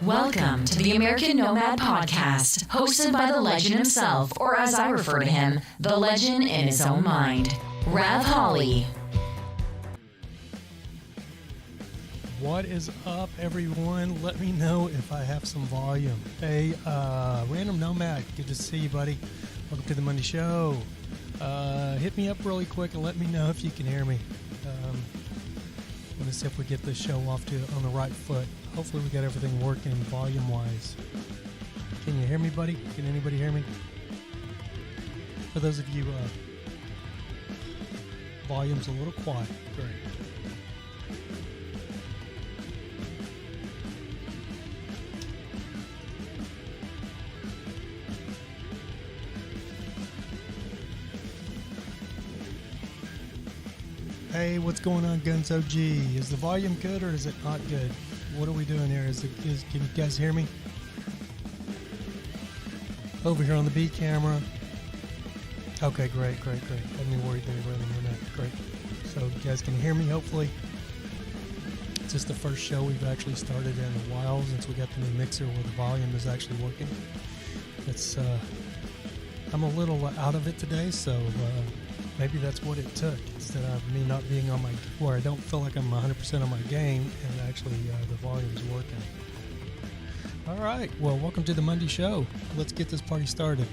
Welcome to the American Nomad Podcast, hosted by the legend himself, or as I refer to him, the legend in his own mind, Rav Holly. What is up, everyone? Let me know if I have some volume. Hey, Random Nomad, good to see you, buddy. Welcome to the Monday Show. Hit me up really quick and let me know if you can hear me. I'm going to see if we get this show off on the right foot. Hopefully we got everything working volume-wise. Can you hear me, buddy? Can anybody hear me? For those of you, volume's a little quiet. Great. Hey, what's going on, Guns OG? Is the volume good or is it not good? What are we doing here? Can you guys hear me? Over here on the B camera. Okay, great. Had me worried there, rather than that. Great. So you guys can hear me, hopefully. It's just the first show we've actually started in a while since we got the new mixer where the volume is actually working. It's I'm a little out of it today, so maybe that's what it took. Instead of me not being on where I don't feel like I'm 100% on my game, and actually the volume's working. All right, well, welcome to the Monday Show. Let's get this party started.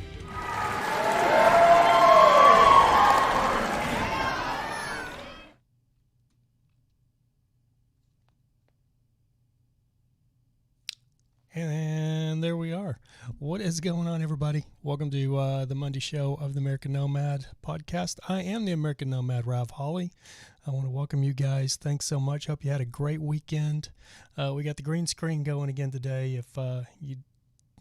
And there we are. What is going on, everybody? Welcome to the Monday Show of the American Nomad Podcast. I am the American Nomad, Rav Holly. I want to welcome you guys. Thanks so much. Hope you had a great weekend. We got the green screen going again today. If you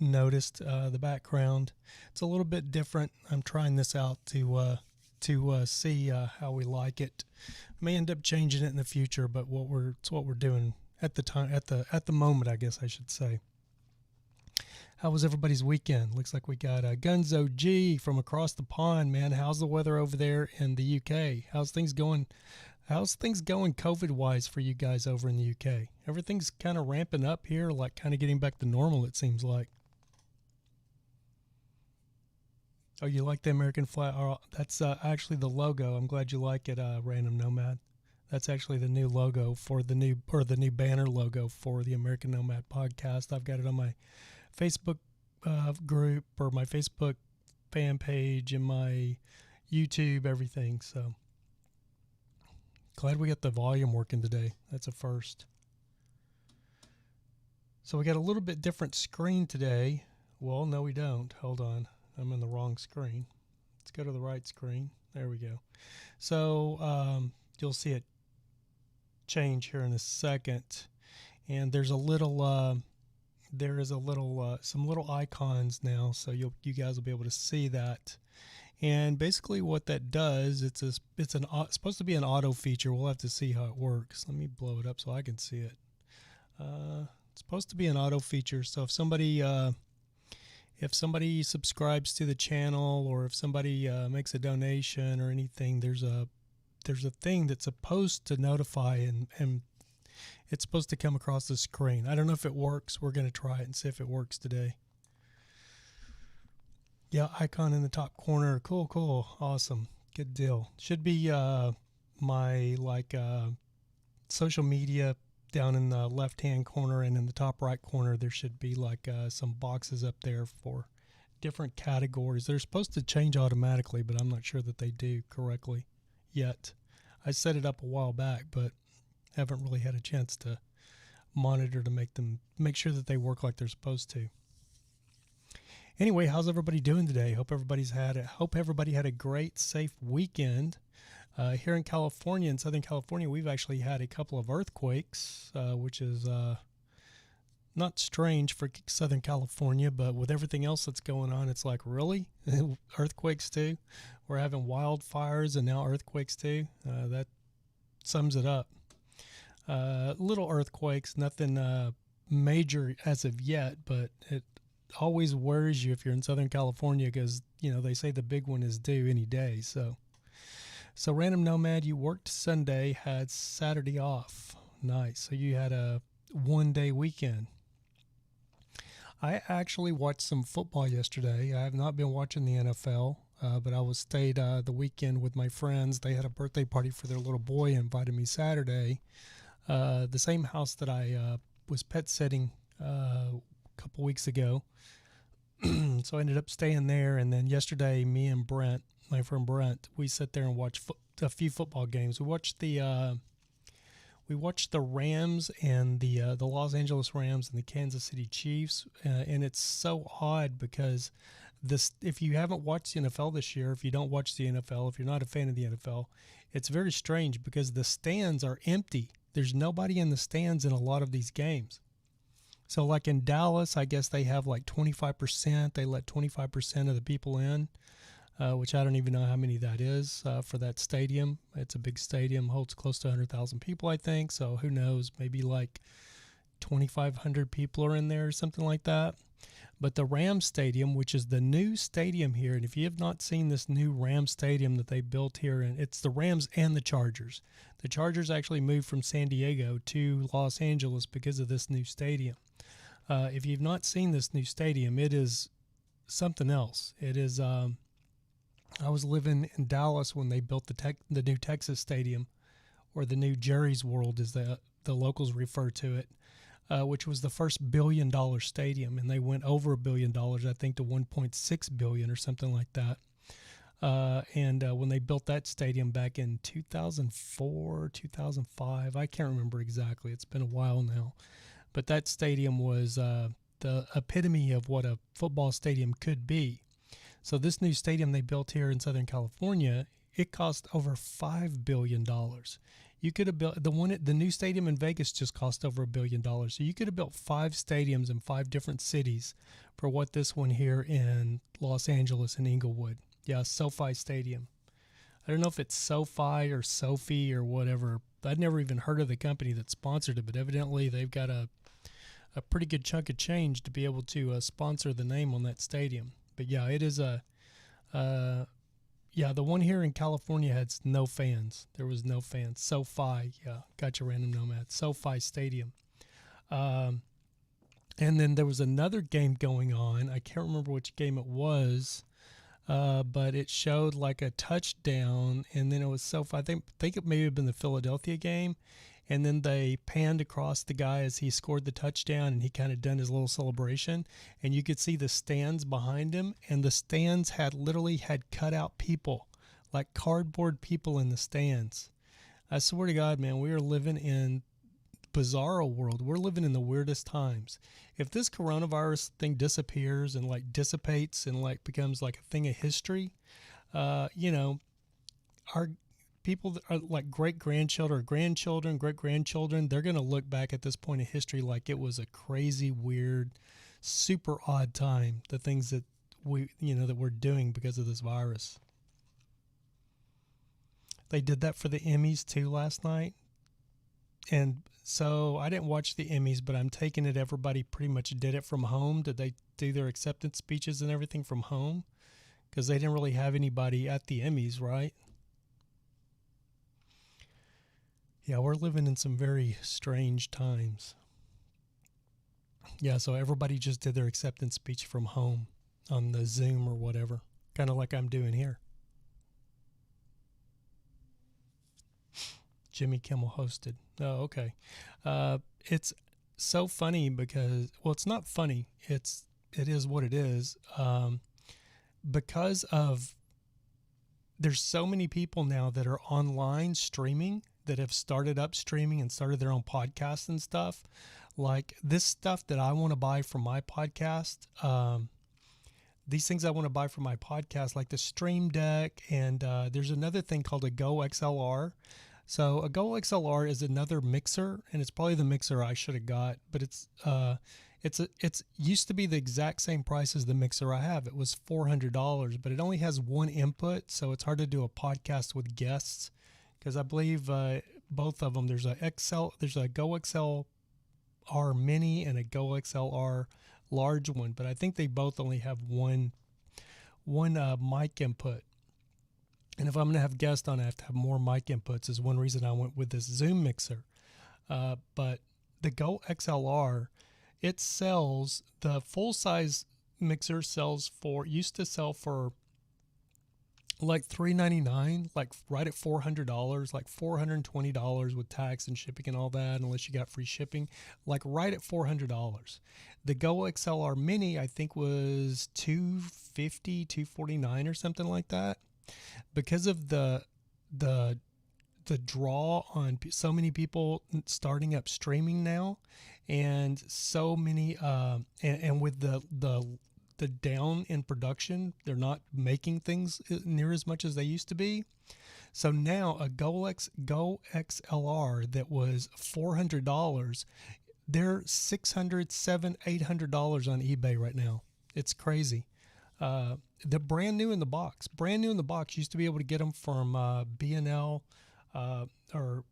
noticed the background, it's a little bit different. I'm trying this out to see how we like it. May end up changing it in the future, but it's what we're doing at the time, at the moment, I guess I should say. How was everybody's weekend? Looks like we got Guns OG from across the pond, man. How's the weather over there in the UK? How's things going COVID-wise for you guys over in the UK? Everything's kind of ramping up here, like kind of getting back to normal, it seems like. Oh, you like the American flag? Oh, that's actually the logo. I'm glad you like it, Random Nomad. That's actually the new logo for the new banner logo for the American Nomad Podcast. I've got it on my Facebook group or my Facebook fan page and my YouTube, everything. So glad we got the volume working today. That's a first. So we got a little bit different screen today. Well, no, we don't. Hold on. I'm in the wrong screen. Let's go to the right screen. There we go. So you'll see it change here in a second. And there's some little icons now, so you guys will be able to see that. And basically what that does, it's supposed to be an auto feature. We'll have to see how it works. Let me blow it up so I can see it. It's supposed to be an auto feature, so if somebody subscribes to the channel, or if somebody makes a donation or anything, there's a thing that's supposed to notify, and it's supposed to come across the screen. I don't know if it works. We're going to try it and see if it works today. Yeah, icon in the top corner. Cool. Awesome. Good deal. Should be my social media down in the left-hand corner, and in the top right corner there should be some boxes up there for different categories. They're supposed to change automatically, but I'm not sure that they do correctly yet. I set it up a while back, but haven't really had a chance to monitor to make sure that they work like they're supposed to. Anyway, how's everybody doing today? Hope everybody had a great, safe weekend. Here in California, in Southern California, we've actually had a couple of earthquakes, which is not strange for Southern California, but with everything else that's going on, it's like, really? Earthquakes too? We're having wildfires and now earthquakes too? That sums it up. Little earthquakes, nothing major as of yet, but it always worries you if you're in Southern California because, they say the big one is due any day. So Random Nomad, you worked Sunday, had Saturday off. Nice. So you had a one-day weekend. I actually watched some football yesterday. I have not been watching the NFL, but I stayed the weekend with my friends. They had a birthday party for their little boy, invited me Saturday. The same house that I was pet sitting a couple weeks ago. So I ended up staying there. And then yesterday, me and Brent, my friend Brent, we sat there and watched a few football games. We watched the Rams and the Los Angeles Rams and the Kansas City Chiefs, and it's so odd because if you haven't watched the NFL this year, if you don't watch the NFL, if you're not a fan of the NFL, it's very strange because the stands are empty. There's nobody in the stands in a lot of these games. So like in Dallas, I guess they have like 25%. They let 25% of the people in, which I don't even know how many that is for that stadium. It's a big stadium, holds close to 100,000 people, I think. So who knows, maybe like 2,500 people are in there or something like that. But the Rams Stadium, which is the new stadium here, and if you have not seen this new Rams Stadium that they built here, and it's the Rams and the Chargers. The Chargers actually moved from San Diego to Los Angeles because of this new stadium. If you've not seen this new stadium, it is something else. It is. I was living in Dallas when they built the new Texas Stadium, or the new Jerry's World, as the locals refer to it, which was the first $1 billion stadium, and they went over $1 billion, I think, to $1.6 billion or something like that. And when they built that stadium back in 2004, 2005, I can't remember exactly. It's been a while now. But that stadium was the epitome of what a football stadium could be. So this new stadium they built here in Southern California, it cost over $5 billion. You could have built the new stadium in Vegas just cost over $1 billion. So you could have built 5 stadiums in 5 different cities for what this one here in Los Angeles and Inglewood. Yeah, SoFi Stadium. I don't know if it's SoFi or Sophie or whatever. I'd never even heard of the company that sponsored it, but evidently they've got a pretty good chunk of change to be able to sponsor the name on that stadium. But yeah, it is the one here in California had no fans. There was no fans. SoFi, yeah, got your random nomad. SoFi Stadium. And then there was another game going on. I can't remember which game it was, but it showed like a touchdown, and then it was SoFi. I think it may have been the Philadelphia game, and then they panned across the guy as he scored the touchdown, and he kind of done his little celebration, and you could see the stands behind him, and the stands literally had cut out people, like cardboard people in the stands. I swear to God, man, we are living in bizarro world. We're living in the weirdest times. If this coronavirus thing disappears and like dissipates and like becomes like a thing of history, our people that are like great-grandchildren or grandchildren, great-grandchildren, they're going to look back at this point in history like it was a crazy, weird, super odd time, the things that that we're doing because of this virus. They did that for the Emmys too last night. And so I didn't watch the Emmys, but I'm taking it everybody pretty much did it from home. Did they do their acceptance speeches and everything from home? Because they didn't really have anybody at the Emmys, right? Yeah, we're living in some very strange times. Yeah, so everybody just did their acceptance speech from home on the Zoom or whatever, kind of like I'm doing here. Jimmy Kimmel hosted. Oh, okay. It's so funny because, well, it's not funny. It is what it is. Because of, there's so many people now that are online streaming that have started up streaming and started their own podcasts and stuff. Like this stuff that I want to buy for my podcast, these things I want to buy for my podcast, like the Stream Deck, and there's another thing called a Go XLR. So a Go XLR is another mixer, and it's probably the mixer I should have got, but it's used to be the exact same price as the mixer I have. It was $400, but it only has one input, so it's hard to do a podcast with guests. Because I believe both of them, there's a Go XLR Mini and a Go XLR large one, but I think they both only have one mic input. And if I'm going to have guests on, I have to have more mic inputs. Is one reason I went with this Zoom mixer. But the Go XLR It sells, the full-size mixer used to sell for like $399, like right at $400, like $420 with tax and shipping and all that, unless you got free shipping, like right at $400. The Go XLR Mini, I think, was $250, $249 or something like that. Because of the draw on so many people starting up streaming now, and so many and with the down in production, they're not making things near as much as they used to be. So now a Go XLR that was $400, they're $600, $700, $800 on eBay right now. It's crazy. They're brand new in the box. Brand new in the box. You used to be able to get them from B&L, or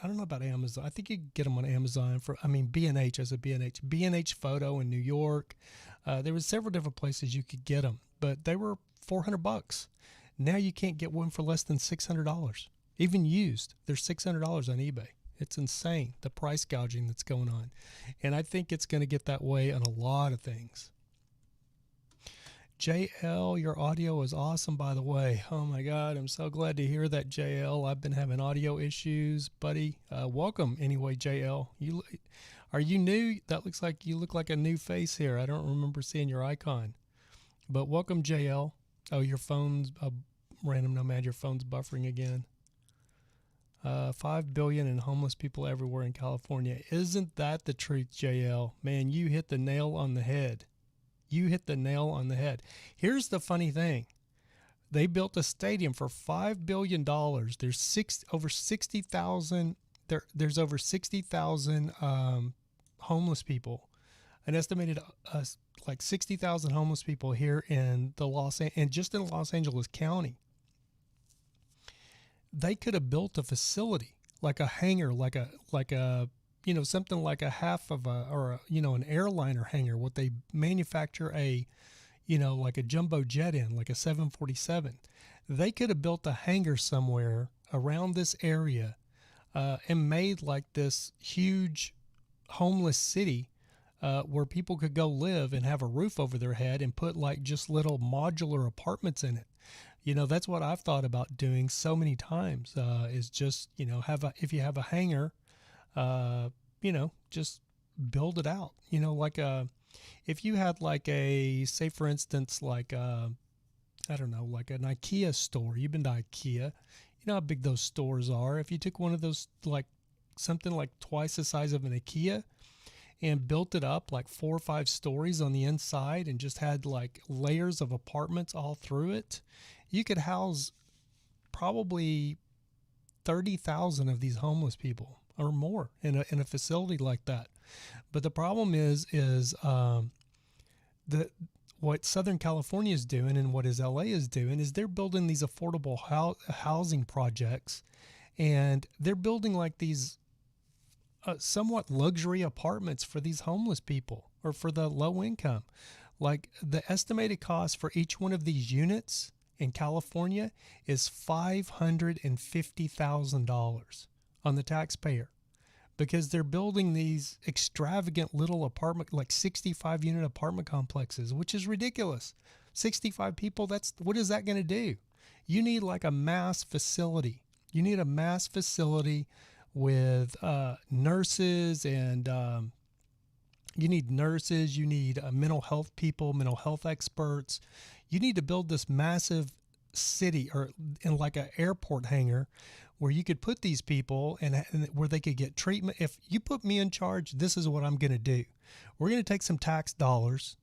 I don't know about Amazon. I think you could get them on Amazon B&H as a B&H Photo in New York. There was several different places you could get them, but they were $400. Now you can't get one for less than $600. Even used, they're $600 on eBay. It's insane, the price gouging that's going on. And I think it's going to get that way on a lot of things. JL, your audio is awesome, by the way. Oh my God, I'm so glad to hear that, JL. I've been having audio issues, buddy. Welcome anyway, JL. Are you new? That looks like you look like a new face here. I don't remember seeing your icon. But welcome, JL. Oh, your phone's random nomad. Your phone's buffering again. 5 billion and homeless people everywhere in California. Isn't that the truth, JL? Man, you hit the nail on the head. You hit the nail on the head. Here's the funny thing. They built a stadium for $5 billion. There's over 60,000. There's over 60,000 homeless people. An estimated like 60,000 homeless people here in just in Los Angeles County. They could have built a facility, like a hangar, like a something like a half of an airliner hangar, what they manufacture like a jumbo jet in, like a 747. They could have built a hangar somewhere around this area and made like this huge homeless city where people could go live and have a roof over their head and put like just little modular apartments in it. That's what I've thought about doing so many times, is just, if you have a hangar, just build it out, if you had like say for instance, like, I don't know, like an IKEA store. You've been to IKEA, you know how big those stores are. If you took one of those, like something like twice the size of an IKEA and built it up like 4 or 5 stories on the inside and just had like layers of apartments all through it, you could house probably 30,000 of these homeless people or more in a facility like that. But the problem is what Southern California is doing and what LA is doing is they're building these affordable housing projects, and they're building like these somewhat luxury apartments for these homeless people or for the low income. Like the estimated cost for each one of these units in California is $550,000 on the taxpayer, because they're building these extravagant little apartment, like 65 unit apartment complexes, which is ridiculous. 65 people, what is that going to do? You need like a mass facility. You need a mass facility with nurses, and you need nurses, you need mental health people, mental health experts. You need to build this massive city or in like an airport hangar where you could put these people and where they could get treatment. If you put me in charge, this is what I'm going to do. We're going to take some tax dollars.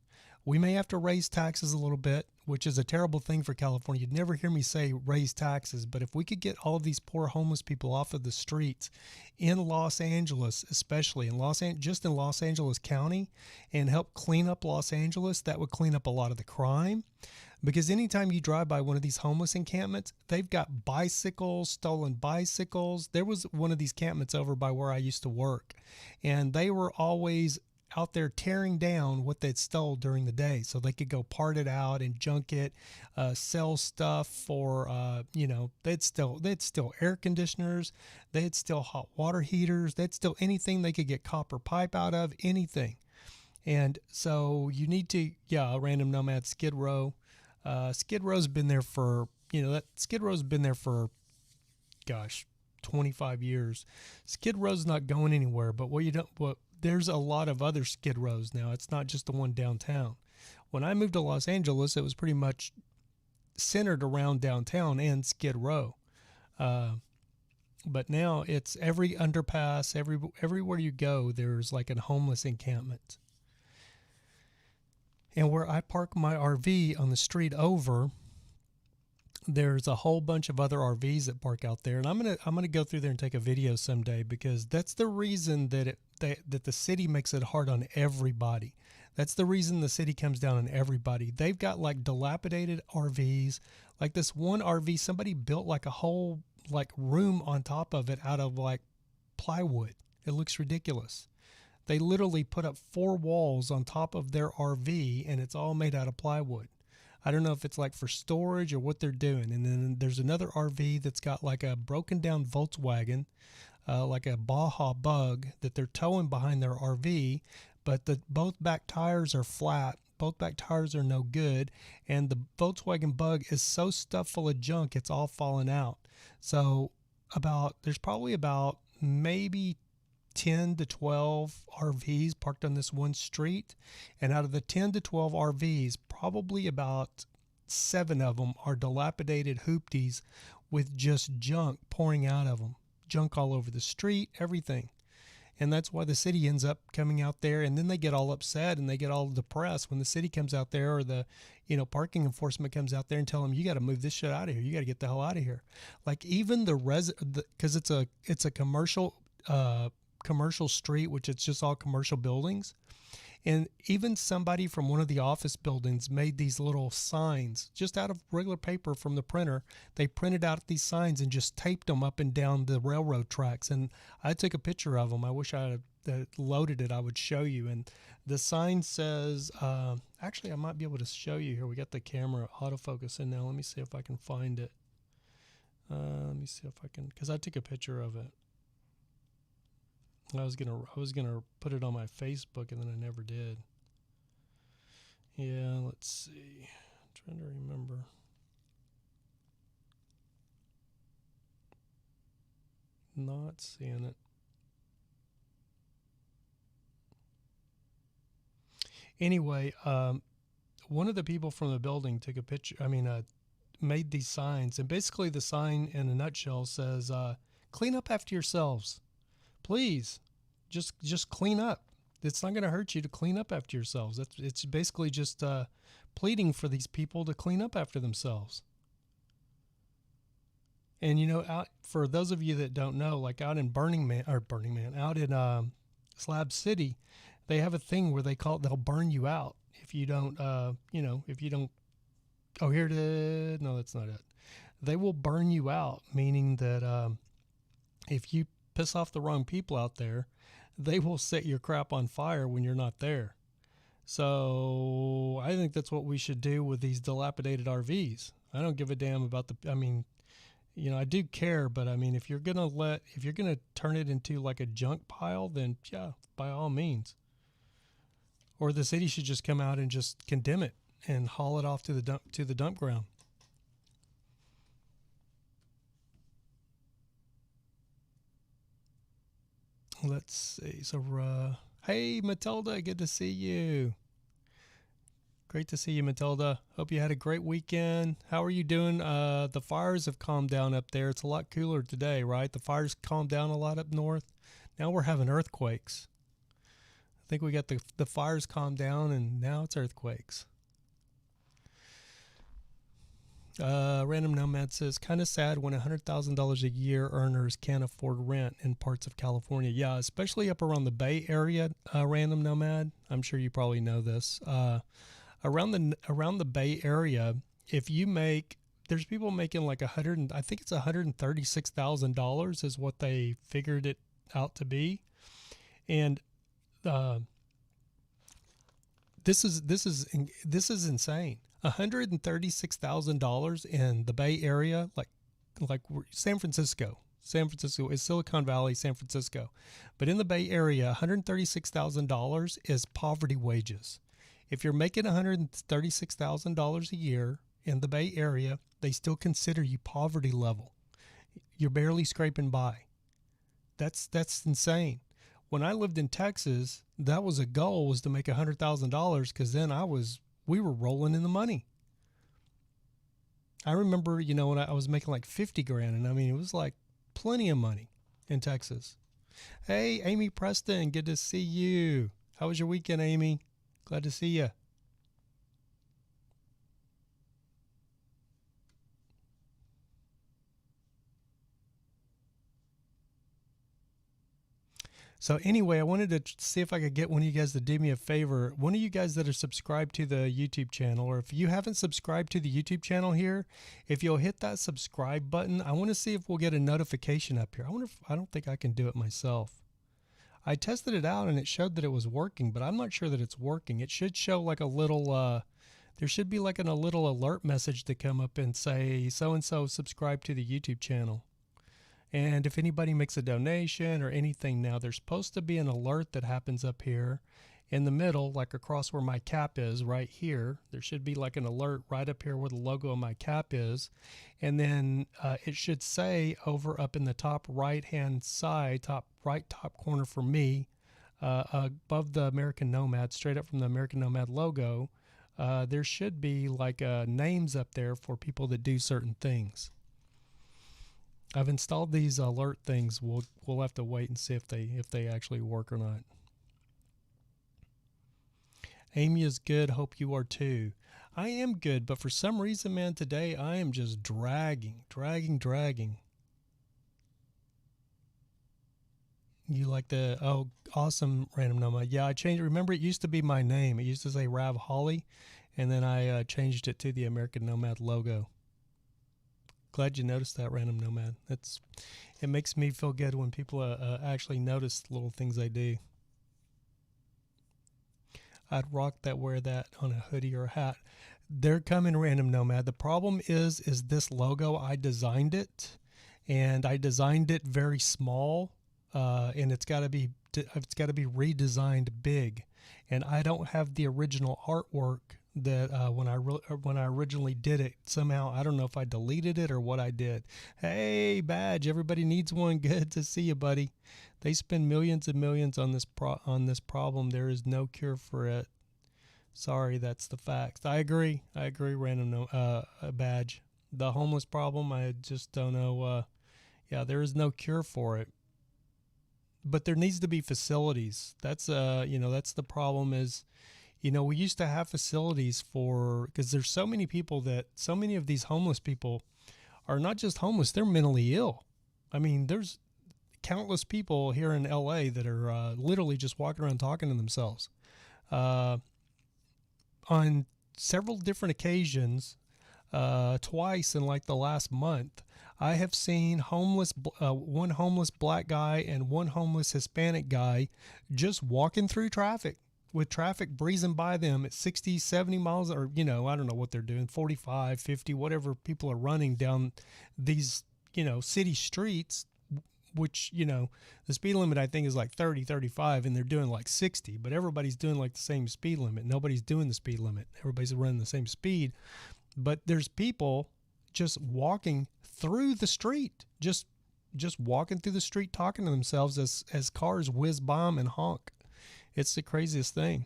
We may have to raise taxes a little bit, which is a terrible thing for California. You'd never hear me say raise taxes, but if we could get all of these poor homeless people off of the streets in Los Angeles, especially in just in Los Angeles County, and help clean up Los Angeles, that would clean up a lot of the crime. Because anytime you drive by one of these homeless encampments, they've got bicycles, stolen bicycles. There was one of these encampments over by where I used to work, and they were always out there tearing down what they'd stole during the day so they could go part it out and junk it, sell stuff for, they'd steal air conditioners, they'd steal hot water heaters, they'd steal anything they could get copper pipe out of, anything. And so you need to, a random nomad Skid Row. Skid Row's been there for, Skid Row's been there for, 25 years. Skid Row's not going anywhere, but there's a lot of other Skid Rows now. It's not just the one downtown. When I moved to Los Angeles, it was pretty much centered around downtown and Skid Row. But now it's every underpass, everywhere you go, there's like a homeless encampment. And where I park my RV on the street over, there's a whole bunch of other RVs that park out there. And I'm gonna go through there and take a video someday, because that's the reason that the city makes it hard on everybody. That's the reason the city comes down on everybody. They've got like dilapidated RVs. Like this one RV, somebody built like a whole like room on top of it out of like plywood. It looks ridiculous. They literally put up 4 walls on top of their RV, and it's all made out of plywood. I don't know if it's like for storage or what they're doing. And then there's another RV that's got like a broken down Volkswagen, like a Baja Bug that they're towing behind their RV, but both back tires are flat. Both back tires are no good, and the Volkswagen Bug is so stuffed full of junk, it's all falling out. So there's probably about maybe 10 to 12 RVs parked on this one street, and out of the 10 to 12 RVs, probably about 7 of them are dilapidated hoopties with just junk pouring out of them. Junk all over the street, everything. And that's why the city ends up coming out there, and then they get all upset and they get all depressed when the city comes out there, or the parking enforcement comes out there and tell them, you got to move this shit out of here. You got to get the hell out of here. Like even because it's a commercial street, which it's just all commercial buildings. And even somebody from one of the office buildings made these little signs just out of regular paper from the printer. They printed out these signs and just taped them up and down the railroad tracks. And I took a picture of them. I wish I had loaded it. I would show you. And the sign says, actually, I might be able to show you here. We got the camera autofocus in now. Let me see if I can find it. Let me see if I can, because I took a picture of it. I was gonna put it on my Facebook, and then I never did. Yeah, let's see. I'm trying to remember. Not seeing it. Anyway, one of the people from the building took a picture. Made these signs, and basically the sign in a nutshell says, "Clean up after yourselves. Please, just clean up. It's not going to hurt you to clean up after yourselves." It's basically just pleading for these people to clean up after themselves. And for those of you that don't know, like out in out in Slab City, they have a thing where they'll burn you out if you don't, if you don't. Oh, here it is. No, that's not it. They will burn you out, meaning that if you piss off the wrong people out there, they will set your crap on fire when you're not there. So I think that's what we should do with these dilapidated RVs. I don't give a damn about I do care, but if you're gonna turn it into like a junk pile, then yeah, by all means. Or the city should just come out and just condemn it and haul it off to the dump ground. Let's see. So, hey, Matilda, good to see you. Great to see you, Matilda. Hope you had a great weekend. How are you doing? The fires have calmed down up there. It's a lot cooler today, right? The fires calmed down a lot up north. Now we're having earthquakes. I think we got the fires calmed down, and now it's earthquakes. Random Nomad says, kind of sad when $100,000 a year earners can't afford rent in parts of California. Yeah, especially up around the Bay Area, Random Nomad. I'm sure you probably know this. Around the Bay Area, there's people making like I think it's $136,000 is what they figured it out to be. And this is insane. $136,000 in the Bay Area, like San Francisco, San Francisco is Silicon Valley, San Francisco. But in the Bay Area, $136,000 is poverty wages. If you're making $136,000 a year in the Bay Area, they still consider you poverty level. You're barely scraping by. That's insane. When I lived in Texas, that was a goal, was to make $100,000, because then we were rolling in the money. I remember, when I was making like 50 grand, and I mean, it was like plenty of money in Texas. Hey, Amy Preston, good to see you. How was your weekend, Amy? Glad to see you. So anyway, I wanted to see if I could get one of you guys to do me a favor. One of you guys that are subscribed to the YouTube channel, or if you haven't subscribed to the YouTube channel here, if you'll hit that subscribe button, I want to see if we'll get a notification up here. I don't think I can do it myself. I tested it out and it showed that it was working, but I'm not sure that it's working. It should show like a little, there should be like a little alert message to come up and say, so-and-so subscribe to the YouTube channel. And if anybody makes a donation or anything now, there's supposed to be an alert that happens up here in the middle, like across where my cap is right here. There should be like an alert right up here where the logo of my cap is. And then it should say over up in the top right-hand side, top corner for me, above the American Nomad, straight up from the American Nomad logo, there should be like names up there for people that do certain things. I've installed these alert things. We'll have to wait and see if they actually work or not. Amy is good. Hope you are too. I am good, but for some reason, man, today I am just dragging. You like awesome, Random Nomad. Yeah, I changed. Remember, it used to be my name. It used to say Rav Holly, and then I changed it to the American Nomad logo. Glad you noticed that, Random Nomad. It makes me feel good when people actually notice little things I do. I'd rock that, wear that on a hoodie or a hat. They're coming, Random Nomad. The problem is this logo. I designed it, and I designed it very small, and it's got to be redesigned big. And I don't have the original artwork that when I originally did it. Somehow I don't know if I deleted it or what I did. Hey, Badge, everybody needs one. Good to see you, buddy. They spend millions and millions on this problem. There is no cure for it. Sorry, that's the facts. I agree, Random Badge. The homeless problem, I just don't know. Yeah, there is no cure for it. But there needs to be facilities. That's that's the problem is, we used to have facilities because there's so many of these homeless people are not just homeless, they're mentally ill. I mean, there's countless people here in LA that are literally just walking around talking to themselves. On several different occasions, twice in like the last month, I have seen one homeless black guy and one homeless Hispanic guy just walking through traffic, with traffic breezing by them at 60, 70 miles, or, I don't know what they're doing, 45, 50, whatever people are running down these, city streets, which, the speed limit I think is like 30, 35, and they're doing like 60, but everybody's doing like the same speed limit. Nobody's doing the speed limit. Everybody's running the same speed, but there's people just walking through the street, just walking through the street, talking to themselves as cars whiz by them and honk. It's the craziest thing.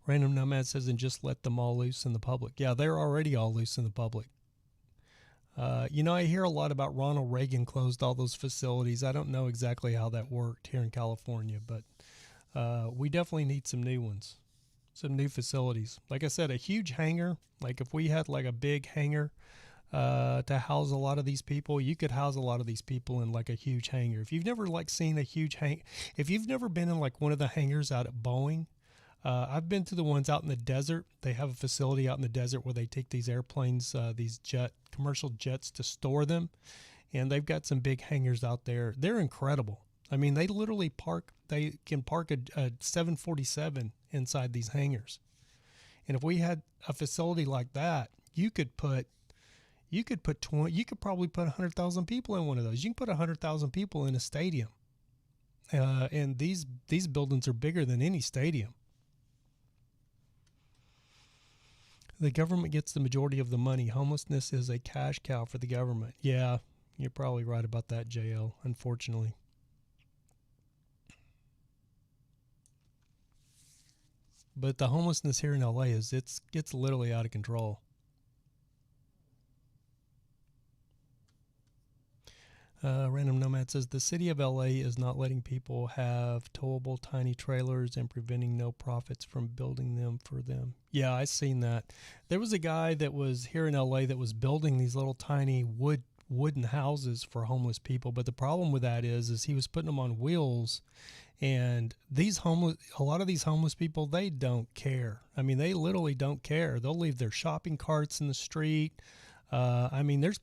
Random Nomad says, and just let them all loose in the public. Yeah, they're already all loose in the public. I hear a lot about Ronald Reagan closed all those facilities. I don't know exactly how that worked here in California, but we definitely need some new ones, some new facilities. Like I said, a huge hangar. Like if we had like a big hangar to house a lot of these people, you could house a lot of these people in like a huge hangar. If you've never seen a huge if you've never been in like one of the hangars out at Boeing, I've been to the ones out in the desert. They have a facility out in the desert where they take these airplanes, these commercial jets, to store them, and they've got some big hangars out there. They're incredible. I mean, they literally can park a 747 inside these hangars. And if we had a facility like that, you could put You could probably put 100,000 people in one of those. You can put 100,000 people in a stadium. And these buildings are bigger than any stadium. The government gets the majority of the money. Homelessness is a cash cow for the government. Yeah, you're probably right about that, JL, unfortunately. But the homelessness here in LA it's literally out of control. Random Nomad says the city of LA is not letting people have towable tiny trailers and preventing no profits from building them for them. Yeah, I seen that. There was a guy that was here in LA that was building these little tiny wooden houses for homeless people. But the problem with that is he was putting them on wheels, and a lot of these homeless people, they don't care. I mean, they literally don't care. They'll leave their shopping carts in the street. I mean, there's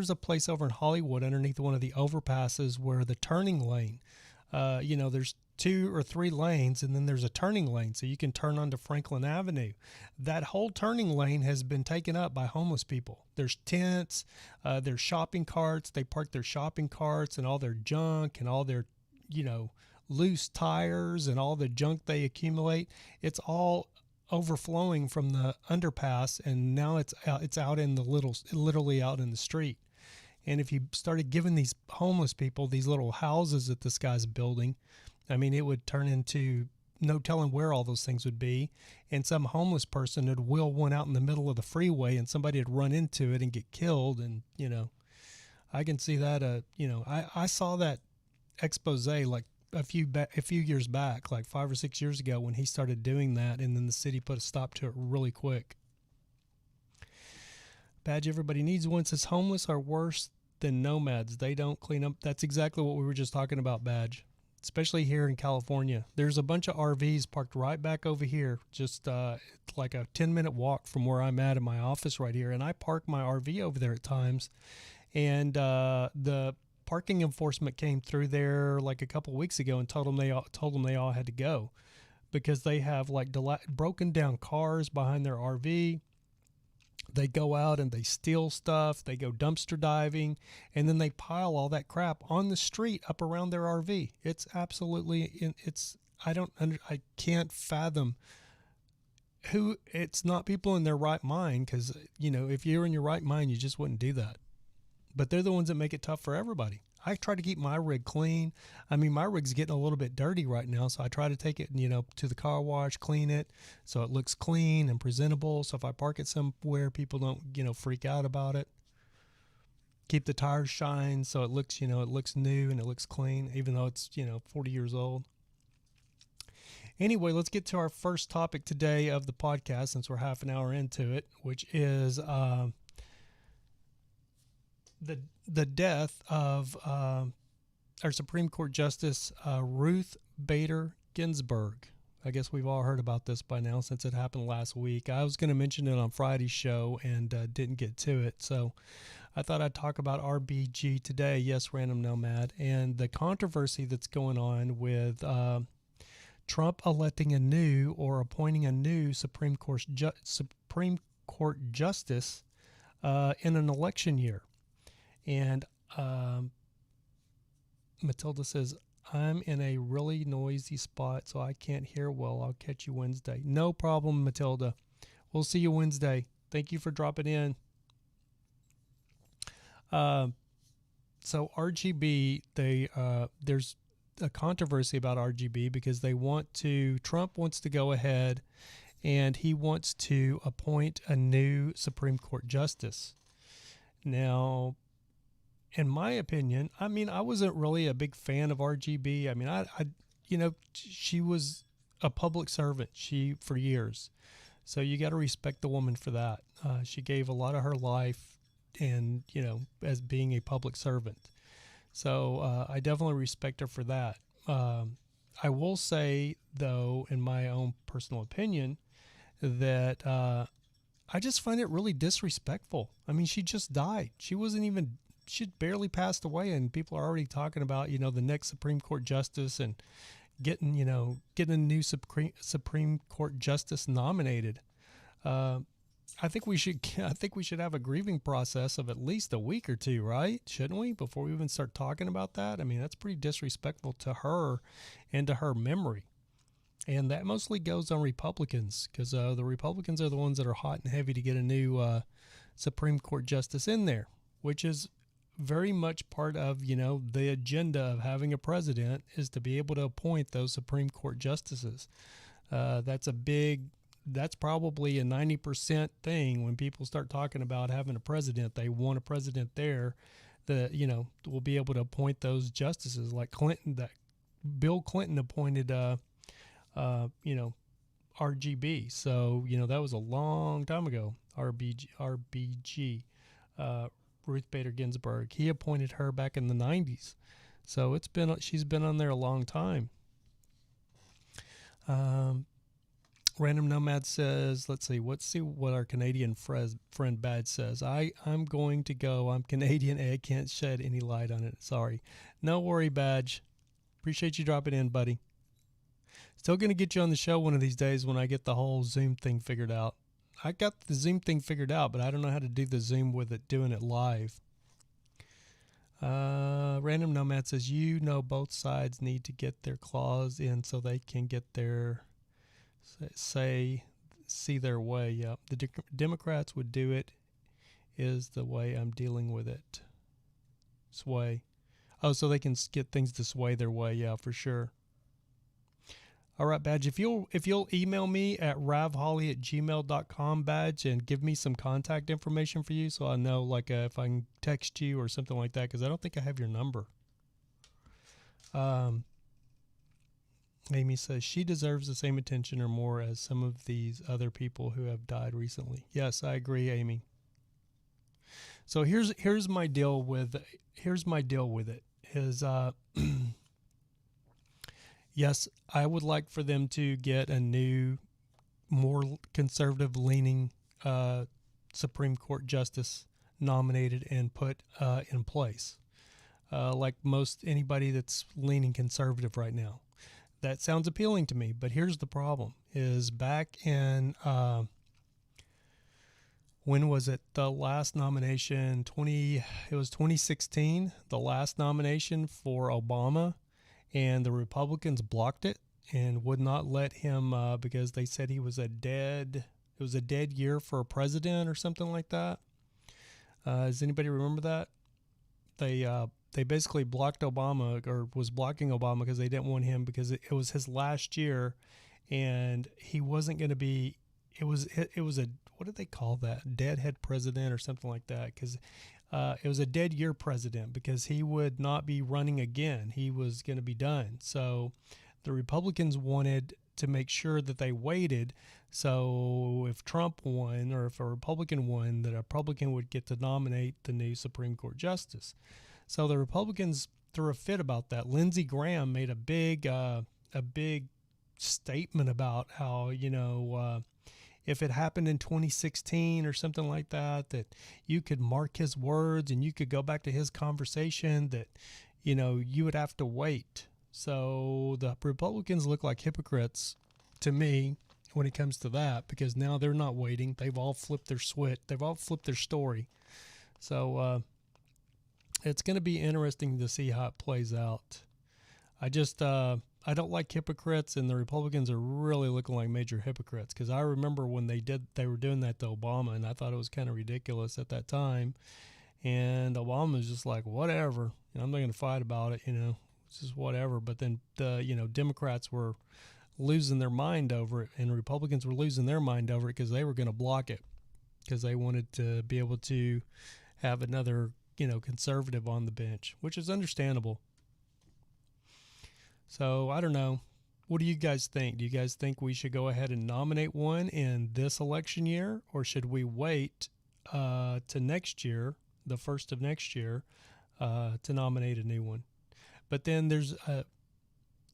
a place over in Hollywood underneath one of the overpasses where the turning lane, there's 2 or 3 lanes, and then there's a turning lane, so you can turn onto Franklin Avenue. That whole turning lane has been taken up by homeless people. There's tents, there's shopping carts. They park their shopping carts and all their junk and all their, loose tires and all the junk they accumulate. It's all overflowing from the underpass, and now it's out in literally out in the street. And if you started giving these homeless people these little houses that this guy's building, I mean, it would turn into no telling where all those things would be. And some homeless person would wheel one out in the middle of the freeway, and somebody would run into it and get killed. And I can see that. I saw that expose like a few years back, like 5 or 6 years ago, when he started doing that, and then the city put a stop to it really quick. Badge everybody needs one says homeless are worse than nomads. They don't clean up. That's exactly what we were just talking about, Badge. Especially here in California. There's a bunch of RVs parked right back over here, just it's like a 10-minute walk from where I'm at in my office right here. And I park my RV over there at times. And the parking enforcement came through there like a couple weeks ago and told them they all had to go because they have like broken down cars behind their RV. They go out and they steal stuff. They go dumpster diving, and then they pile all that crap on the street up around their RV. It's absolutely, I can't fathom who, it's not people in their right mind, because, if you're in your right mind, you just wouldn't do that. But they're the ones that make it tough for everybody. I try to keep my rig clean. I mean, my rig's getting a little bit dirty right now, so I try to take it, to the car wash, clean it, so it looks clean and presentable. So if I park it somewhere, people don't, freak out about it. Keep the tires shined so it looks, it looks new and it looks clean, even though it's, 40 years old. Anyway, let's get to our first topic today of the podcast, since we're half an hour into it, which is the death of our Supreme Court Justice Ruth Bader Ginsburg. I guess we've all heard about this by now since it happened last week. I was going to mention it on Friday's show and didn't get to it, so I thought I'd talk about RBG today. Yes, Random Nomad, and the controversy that's going on with Trump electing a new or appointing a new Supreme Court Justice in an election year. And Matilda says, I'm in a really noisy spot, so I can't hear well. I'll catch you Wednesday. No problem, Matilda. We'll see you Wednesday. Thank you for dropping in. So RGB, there's a controversy about RGB because Trump wants to go ahead and he wants to appoint a new Supreme Court justice. Now, in my opinion, I mean, I wasn't really a big fan of RGB. I mean, she was a public servant for years. So you got to respect the woman for that. She gave a lot of her life and, as being a public servant. So I definitely respect her for that. I will say, though, in my own personal opinion, that I just find it really disrespectful. I mean, she just died. She'd barely passed away, and people are already talking about, the next Supreme Court justice and getting a new Supreme Court justice nominated. I think we should have a grieving process of at least a week or two, right? Shouldn't we? Before we even start talking about that. I mean, that's pretty disrespectful to her and to her memory. And that mostly goes on Republicans, because the Republicans are the ones that are hot and heavy to get a new Supreme Court justice in there, which is very much part of, the agenda of having a president is to be able to appoint those Supreme Court justices. That's probably a 90% thing when people start talking about having a president. They want a president there that, will be able to appoint those justices like Bill Clinton appointed, RGB. So, that was a long time ago, RBG, Ruth Bader Ginsburg. He appointed her back in the 90s. So she's been on there a long time. Random Nomad says, let's see what our Canadian friend Bad says. I'm going to go. I'm Canadian. I can't shed any light on it. Sorry. No worry, Badge. Appreciate you dropping in, buddy. Still going to get you on the show one of these days when I get the whole Zoom thing figured out. I got the Zoom thing figured out, but I don't know how to do the Zoom with it, doing it live. Random Nomad says, both sides need to get their claws in so they can get their see their way. Yep. The Democrats would do it is the way I'm dealing with it. Sway. Oh, so they can get things to sway their way. Yeah, for sure. All right, Badge, if you'll email me at ravholly@gmail.com, Badge, and give me some contact information for you so I know, if I can text you or something like that, because I don't think I have your number. Amy says, she deserves the same attention or more as some of these other people who have died recently. Yes, I agree, Amy. So here's my deal with it is yes, I would like for them to get a new, more conservative-leaning Supreme Court justice nominated and put in place, like most anybody that's leaning conservative right now. That sounds appealing to me, but here's the problem: is back in when was it? The last nomination, it was 2016. The last nomination for Obama. And the Republicans blocked it and would not let him because they said it was a dead year for a president or something like that. Does anybody remember that? They basically blocked Obama, or was blocking Obama, because they didn't want him because it was his last year, and he wasn't going to be. It was a, what did they call that? Deadhead president or something like that, because it was a dead year president because he would not be running again. He was going to be done. So the Republicans wanted to make sure that they waited. So if Trump won, or if a Republican won, that a Republican would get to nominate the new Supreme Court justice. So the Republicans threw a fit about that. Lindsey Graham made a big statement about how, if it happened in 2016 or something like that, that you could mark his words and you could go back to his conversation, that, you would have to wait. So the Republicans look like hypocrites to me when it comes to that, because now they're not waiting. They've all flipped their switch. They've all flipped their story. So it's going to be interesting to see how it plays out. I don't like hypocrites, and the Republicans are really looking like major hypocrites, because I remember when they were doing that to Obama, and I thought it was kind of ridiculous at that time. And Obama was just like, whatever, I'm not going to fight about it, it's just whatever. But then the Democrats were losing their mind over it, and Republicans were losing their mind over it because they were going to block it, because they wanted to be able to have another conservative on the bench, which is understandable. So I don't know. What do you guys think? Do you guys think we should go ahead and nominate one in this election year, or should we wait to next year, the first of next year, to nominate a new one? But then there's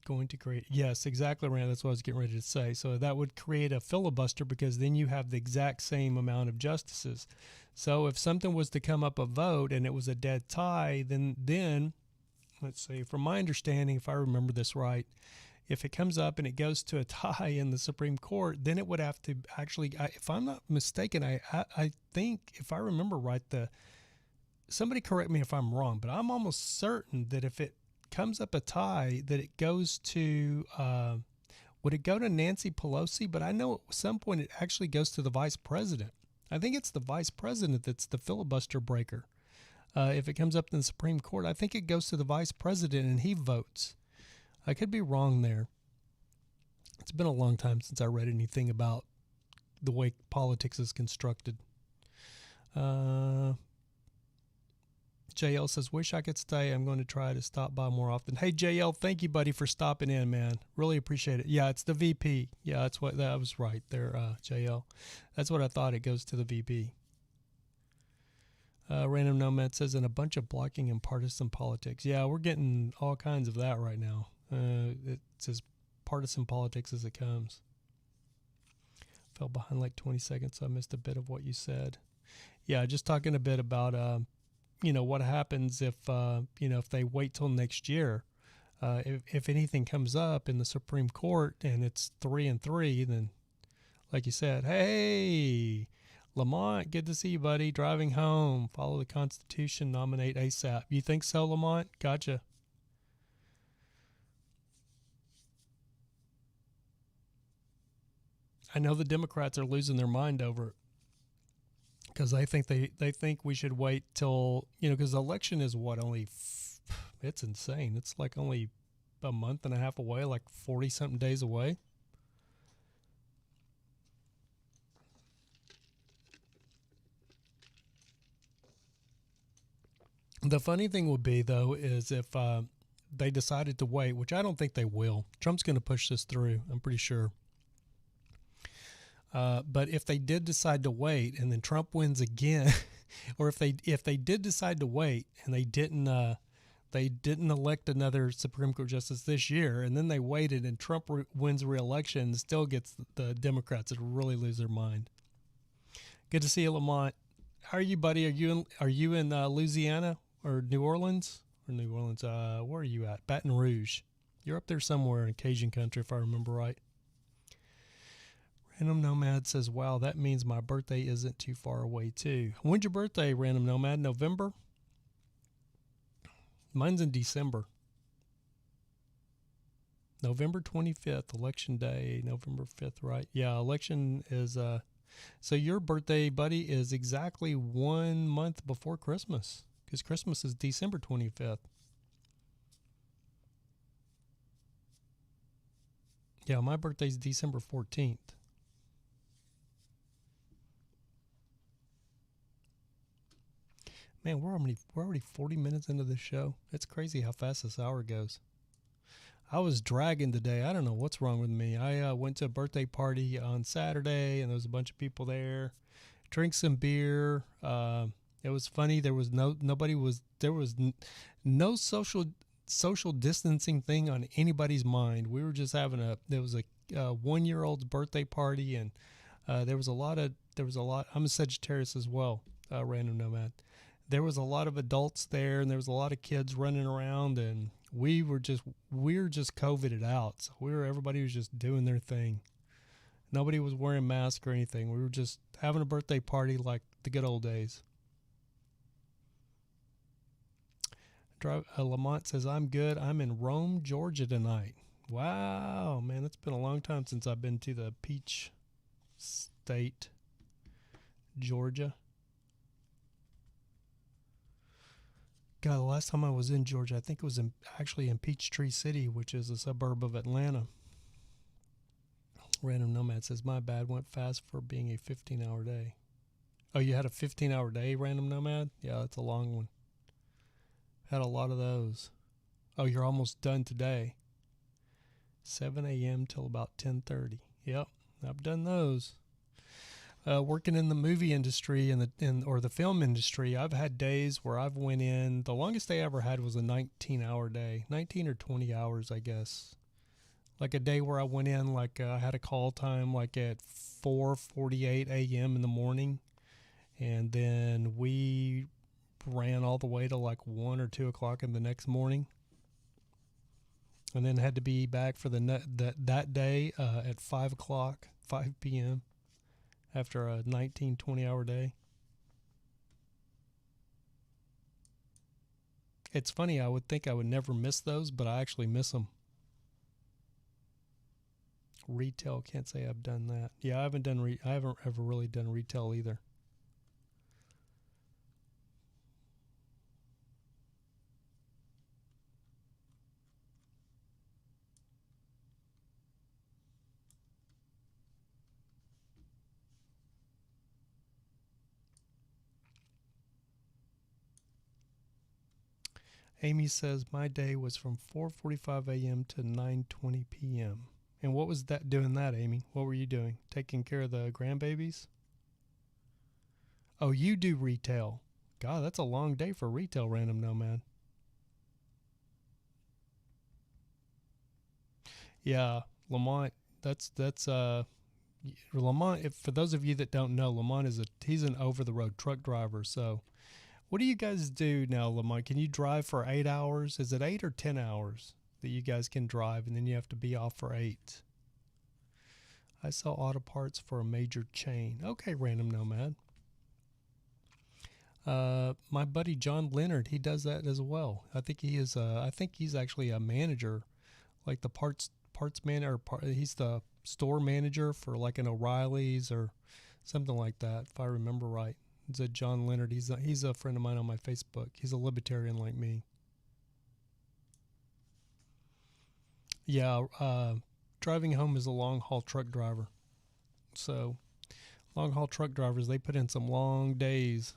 going to create, yes, exactly, Rand. That's what I was getting ready to say. So that would create a filibuster, because then you have the exact same amount of justices. So if something was to come up a vote and it was a dead tie, then let's see, from my understanding, if I remember this right, if it comes up and it goes to a tie in the Supreme Court, then it would have to actually, if I'm not mistaken, I think, if I remember right, somebody correct me if I'm wrong, but I'm almost certain that if it comes up a tie, that it goes to, would it go to Nancy Pelosi? But I know at some point it actually goes to the vice president. I think it's the vice president that's the filibuster breaker. If it comes up in the Supreme Court, I think it goes to the vice president and he votes. I could be wrong there. It's been a long time since I read anything about the way politics is constructed. JL says, wish I could stay. I'm going to try to stop by more often. Hey, JL, thank you, buddy, for stopping in, man. Really appreciate it. Yeah, it's the VP. Yeah, that was right there, JL. That's what I thought. It goes to the VP. Random Nomad says, and a bunch of blocking and partisan politics. Yeah, we're getting all kinds of that right now. It's as partisan politics as it comes. Fell behind like 20 seconds, so I missed a bit of what you said. Yeah, just talking a bit about, what happens if, if they wait till next year. If anything comes up in the Supreme Court and it's 3-3, then, like you said, hey, Lamont, good to see you, buddy. Driving home. Follow the Constitution. Nominate ASAP. You think so, Lamont? Gotcha. I know the Democrats are losing their mind over it because they think we should wait till, because the election is it's insane. It's like only a month and a half away, like 40-something days away. The funny thing would be, though, is if they decided to wait, which I don't think they will. Trump's going to push this through, I'm pretty sure. But if they did decide to wait and then Trump wins again, or if they did decide to wait and they didn't elect another Supreme Court justice this year, and then they waited and Trump wins re-election and still gets the Democrats that really lose their mind. Good to see you, Lamont. How are you, buddy? Are you in Louisiana or New Orleans? Where are you at? Baton Rouge. You're up there somewhere in Cajun country, if I remember right. Random Nomad says, wow, that means my birthday isn't too far away, too. When's your birthday, Random Nomad? November? Mine's in December. November 25th, election day, November 5th, right? Yeah, election is, so your birthday, buddy, is exactly 1 month before Christmas, because Christmas is December 25th. Yeah, my birthday's December 14th. Man, we're already 40 minutes into the show. It's crazy how fast this hour goes. I was dragging today. I don't know what's wrong with me. I went to a birthday party on Saturday, and there was a bunch of people there. Drank some beer. It was funny. There was no social distancing thing on anybody's mind. We were just having there was a 1-year-old's birthday party, and there was a lot. I'm a Sagittarius as well, Random Nomad. There was a lot of adults there, and there was a lot of kids running around, and we were just COVIDed out. So everybody was just doing their thing. Nobody was wearing masks or anything. We were just having a birthday party like the good old days. Lamont says, I'm good. I'm in Rome, Georgia tonight. Wow, man, it's been a long time since I've been to the Peach State, Georgia. God, the last time I was in Georgia, I think it was actually in Peachtree City, which is a suburb of Atlanta. Random Nomad says, my bad, went fast for being a 15-hour day. Oh, you had a 15-hour day, Random Nomad? Yeah, that's a long one. Had a lot of those. Oh, you're almost done today. 7 a.m. till about 10:30. Yep, I've done those. Working in the movie industry or the film industry, I've had days where I've went in. The longest day I ever had was a 19-hour day, 19 or 20 hours, I guess. Like a day where I went in, like I had a call time like at 4:48 a.m. in the morning, and then we ran all the way to like 1 or 2 o'clock in the next morning. and then had to be back for that day at 5 o'clock, 5 p.m. after a 19, 20-hour day. It's funny, I would think I would never miss those, but I actually miss them. Retail, can't say I've done that. Yeah, I haven't ever really done retail either. Amy says, my day was from 4:45 a.m. to 9:20 p.m. And what was that doing that, Amy? What were you doing? Taking care of the grandbabies? Oh, you do retail. God, that's a long day for retail, Random Nomad. Yeah, Lamont, that's Lamont, for those of you that don't know, Lamont he's an over-the-road truck driver. So what do you guys do now, Lamont? Can you drive for 8 hours? Is it 8 or 10 hours that you guys can drive, and then you have to be off for 8? I sell auto parts for a major chain. Okay, Random Nomad. My buddy John Leonard, he does that as well. I think he is. I think he's actually a manager, like the parts man, or he's the store manager for like an O'Reilly's or something like that, if I remember right. It's a John Leonard. He's a friend of mine on my Facebook. He's a libertarian like me. Yeah, driving home is a long-haul truck driver. So long-haul truck drivers, they put in some long days.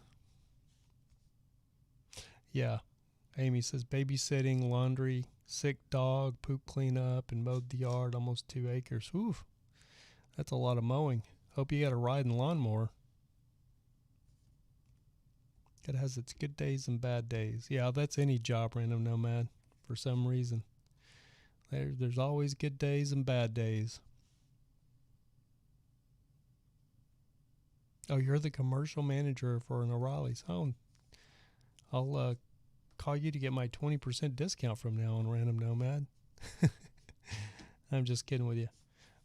Yeah. Amy says babysitting, laundry, sick dog, poop cleanup, and mowed the yard, almost 2 acres. Oof, that's a lot of mowing. Hope you got a riding lawnmower. It has its good days and bad days. Yeah, that's any job, Random Nomad, for some reason. There's always good days and bad days. Oh, you're the commercial manager for an O'Reilly's. Oh, I'll call you to get my 20% discount from now on, Random Nomad. I'm just kidding with you.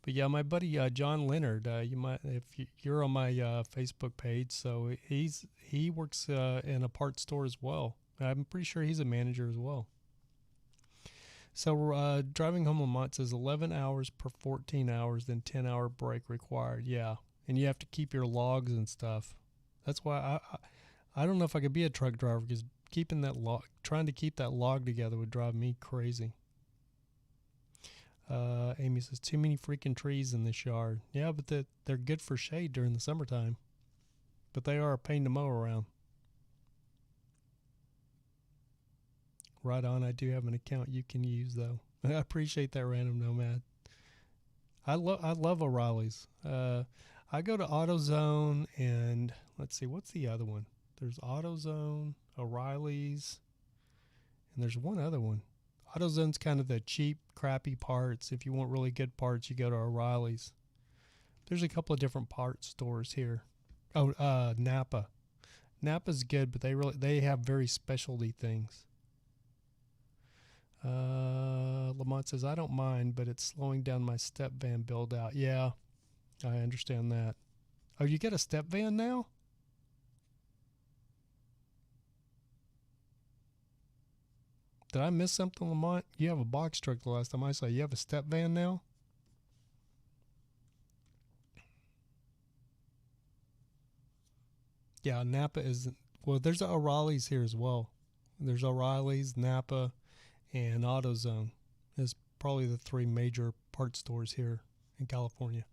But yeah, my buddy John Leonard, you might, if you're on my Facebook page, so he works in a parts store as well. I'm pretty sure he's a manager as well. So driving home, Lamont says 11 hours per 14 hours, then 10-hour break required. Yeah, and you have to keep your logs and stuff. That's why I don't know if I could be a truck driver, because trying to keep that log together would drive me crazy. Amy says, too many freaking trees in this yard. Yeah, but they're good for shade during the summertime. But they are a pain to mow around. Right on, I do have an account you can use, though. I appreciate that, Random Nomad. I love O'Reilly's. I go to AutoZone, and let's see, what's the other one? There's AutoZone, O'Reilly's, and there's one other one. AutoZone's kind of the cheap, crappy parts. If you want really good parts, you go to O'Reilly's. There's a couple of different parts stores here. Oh, Napa. Napa's good, but they have very specialty things. Lamont says, I don't mind, but it's slowing down my step van build out. Yeah, I understand that. Oh, you get a step van now? Did I miss something, Lamont? You have a box truck the last time I saw you. You have a step van now? Yeah, Napa is, well, there's O'Reilly's here as well. There's O'Reilly's, Napa, and AutoZone. Is probably the 3 major parts stores here in California.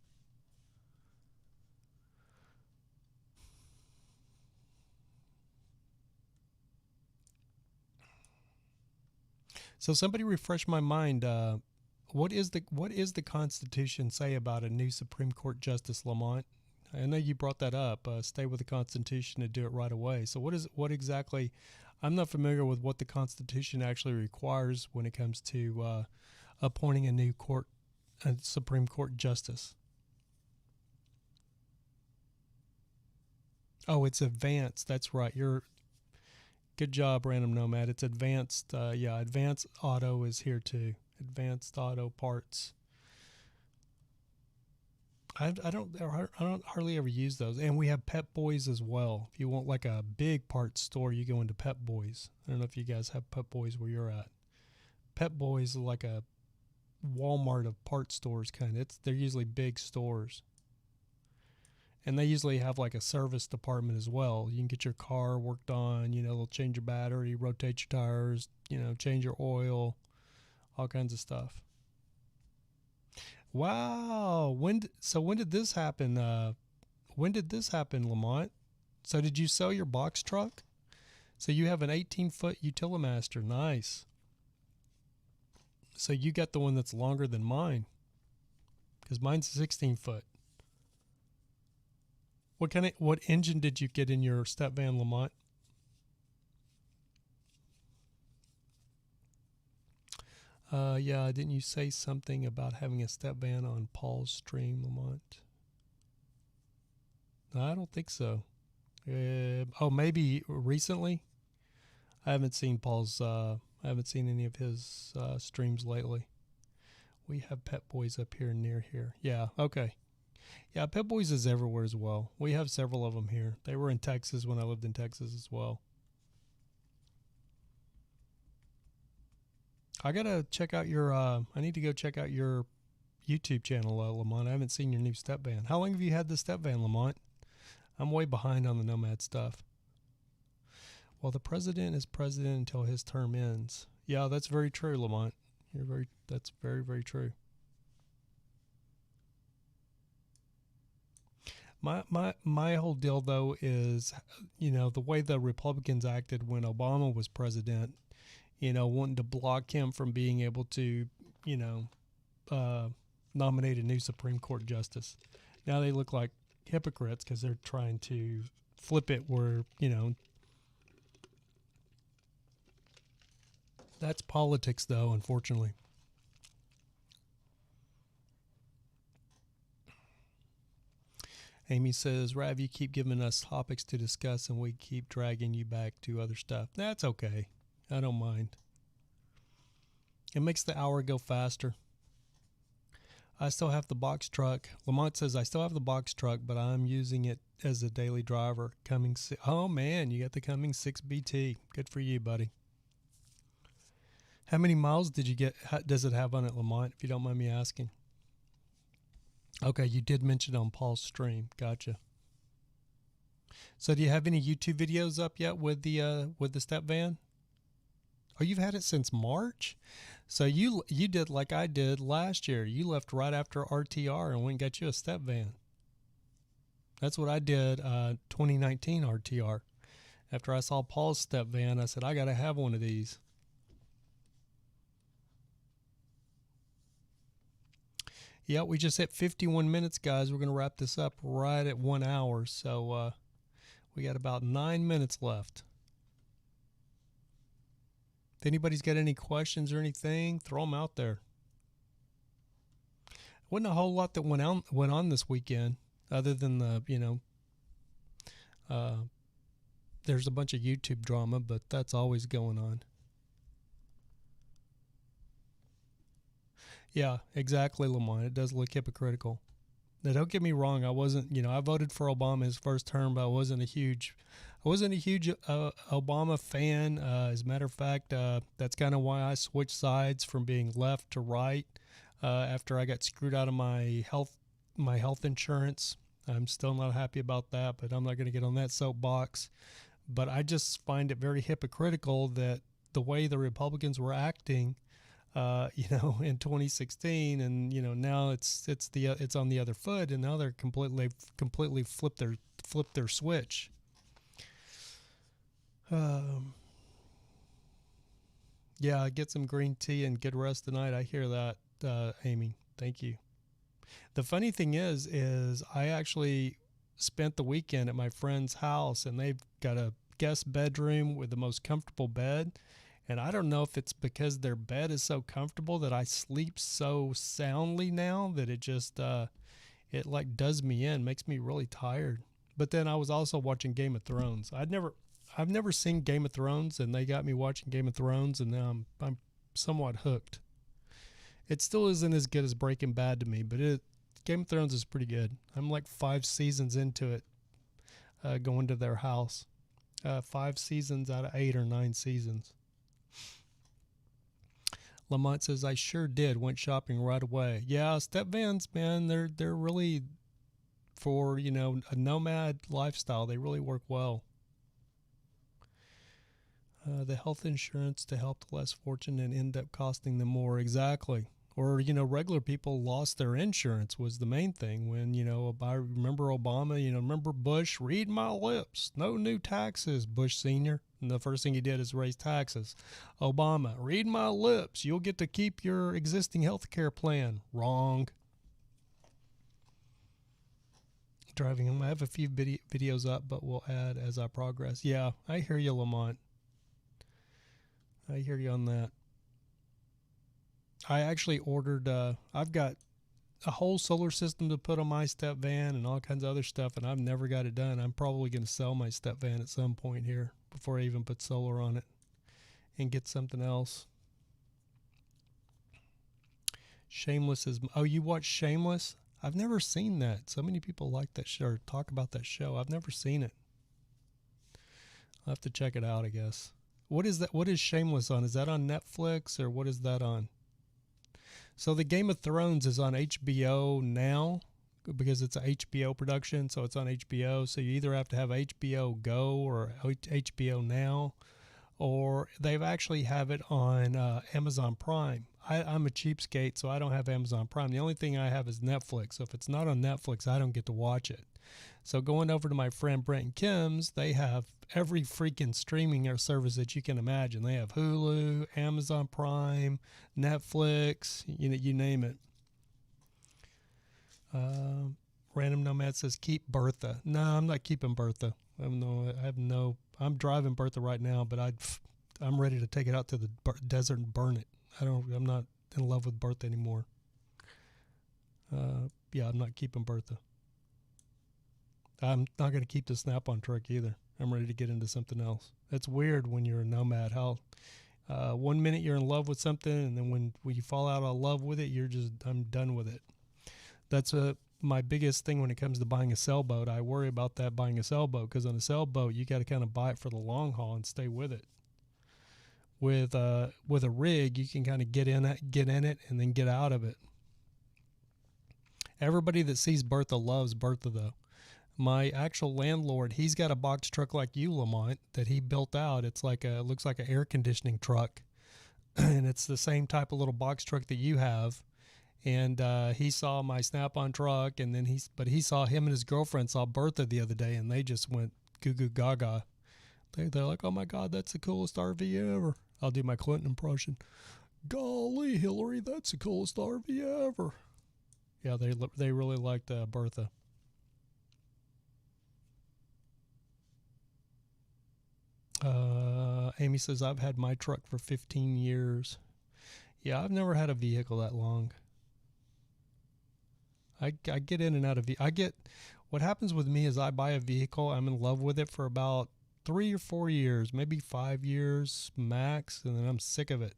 So somebody refresh my mind. What is the Constitution say about a new Supreme Court Justice, Lamont? I know you brought that up. Stay with the Constitution and do it right away. So what exactly? I'm not familiar with what the Constitution actually requires when it comes to appointing a new Supreme Court Justice. Oh, it's advanced. That's right. Good job, Random Nomad. It's advanced. Yeah, advanced auto is here too. Advanced Auto Parts. I don't hardly ever use those. And we have Pep Boys as well. If you want like a big parts store, you go into Pep Boys. I don't know if you guys have Pep Boys where you're at. Pep Boys is like a Walmart of parts stores kind of. They're usually big stores. And they usually have like a service department as well. You can get your car worked on, they'll change your battery, rotate your tires, change your oil, all kinds of stuff. Wow. When did this happen? When did this happen, Lamont? So did you sell your box truck? So you have an 18-foot Utilimaster. Nice. So you got the one that's longer than mine, because mine's a 16-foot. What engine did you get in your step van, Lamont? Yeah, didn't you say something about having a step van on Paul's stream, Lamont? No, I don't think so. Maybe recently. I haven't seen any of his streams lately. We have Pep Boys up here near here. Yeah, okay. Yeah, Pep Boys is everywhere as well. We have several of them here. They were in Texas when I lived in Texas as well. I gotta check out your. I need to go check out your YouTube channel, Lamont. I haven't seen your new step van. How long have you had the step van, Lamont? I'm way behind on the Nomad stuff. Well, the president is president until his term ends. Yeah, that's very true, Lamont. That's very, very true. My whole deal though is, the way the Republicans acted when Obama was president. Wanting to block him from being able to, nominate a new Supreme Court justice. Now they look like hypocrites because they're trying to flip it where, that's politics though, unfortunately. Amy says, Rav, you keep giving us topics to discuss and we keep dragging you back to other stuff. That's okay. I don't mind. It makes the hour go faster. I still have the box truck. Lamont says, I still have the box truck, but I'm using it as a daily driver. Oh, man, you got the Cummins 6BT. Good for you, buddy. How many miles does it have on it, Lamont, if you don't mind me asking? Okay, you did mention it on Paul's stream. Gotcha. So do you have any YouTube videos up yet with the step van? Oh, you've had it since March? So you did like I did last year. You left right after RTR and went and got you a step van. That's what I did 2019 RTR. After I saw Paul's step van, I said, I got to have one of these. Yeah, we just hit 51 minutes, guys. We're going to wrap this up right at 1 hour. So we got about 9 minutes left. If anybody's got any questions or anything, throw them out there. Wasn't a whole lot that went on this weekend, other than there's a bunch of YouTube drama, but that's always going on. Yeah, exactly, Lamont. It does look hypocritical. Now, don't get me wrong. I wasn't, I voted for Obama his first term, but I wasn't a huge Obama fan. As a matter of fact, that's kind of why I switched sides from being left to right after I got screwed out of my health insurance. I'm still not happy about that, but I'm not going to get on that soapbox. But I just find it very hypocritical that the way the Republicans were acting, in 2016, and now it's on the other foot, and now they're completely flipped their switch. Yeah, get some green tea and good rest tonight. I hear that, Amy. Thank you. The funny thing is I actually spent the weekend at my friend's house, and they've got a guest bedroom with the most comfortable bed. And I don't know if it's because their bed is so comfortable that I sleep so soundly now that it just, it like does me in, makes me really tired. But then I was also watching Game of Thrones. I've never seen Game of Thrones, and they got me watching Game of Thrones, and now I'm somewhat hooked. It still isn't as good as Breaking Bad to me, but Game of Thrones is pretty good. I'm like 5 seasons into it, going to their house. 5 seasons out of 8 or 9 seasons. Lamont says, I sure did. Went shopping right away. Yeah, step vans, man, they're really, for, you know, a nomad lifestyle, they really work well. The health insurance to help the less fortunate and end up costing them more. Exactly. Or, you know, regular people lost their insurance was the main thing when, you know, I remember Obama, you know, remember Bush, read my lips, no new taxes, Bush Sr. And the first thing he did is raise taxes. Obama, read my lips, you'll get to keep your existing health care plan. Wrong. Driving, I have a few videos up, but we'll add as I progress. Yeah, I hear you, Lamont. I hear you on that. I actually ordered, I've got a whole solar system to put on my step van and all kinds of other stuff, and I've never got it done. I'm probably going to sell my step van at some point here before I even put solar on it and get something else. Shameless is, oh, you watch Shameless? I've never seen that. So many people like that show or talk about that show. I've never seen it. I'll have to check it out, I guess. What is that? What is Shameless on? Is that on Netflix or what is that on? So the Game of Thrones is on HBO now because it's a HBO production, so it's on HBO. So you either have to have HBO Go or HBO Now, or they've actually have it on Amazon Prime. I'm a cheapskate, so I don't have Amazon Prime. The only thing I have is Netflix. So if it's not on Netflix, I don't get to watch it. So going over to my friend Brent and Kim's, they have every freaking streaming service that you can imagine. They have Hulu, Amazon Prime, Netflix, you name it. Random Nomad says, keep Bertha. No, I'm not keeping Bertha. I'm driving Bertha right now, but I'm ready to take it out to the desert and burn it. I'm not in love with Bertha anymore. Yeah, I'm not keeping Bertha. I'm not going to keep the Snap-on truck either. I'm ready to get into something else. It's weird when you're a nomad. How 1 minute you're in love with something, and then when you fall out of love with it, I'm done with it. That's my biggest thing when it comes to buying a sailboat. I worry about that buying a sailboat because on a sailboat you got to kind of buy it for the long haul and stay with it. With a rig, you can kind of get in it, and then get out of it. Everybody that sees Bertha loves Bertha, though. My actual landlord, he's got a box truck like you, Lamont, that he built out. It looks like an air conditioning truck, and it's the same type of little box truck that you have. And he saw my Snap-on truck, and then he saw him and his girlfriend saw Bertha the other day, and they just went goo goo gaga. They're like, oh my God, that's the coolest RV ever. I'll do my Clinton impression. Golly, Hillary, that's the coolest RV ever. Yeah, they really liked Bertha. Amy says, I've had my truck for 15 years. Yeah, I've never had a vehicle that long. I get in and out of what happens with me is I buy a vehicle, I'm in love with it for about 3 or 4 years, maybe 5 years max, and then I'm sick of it.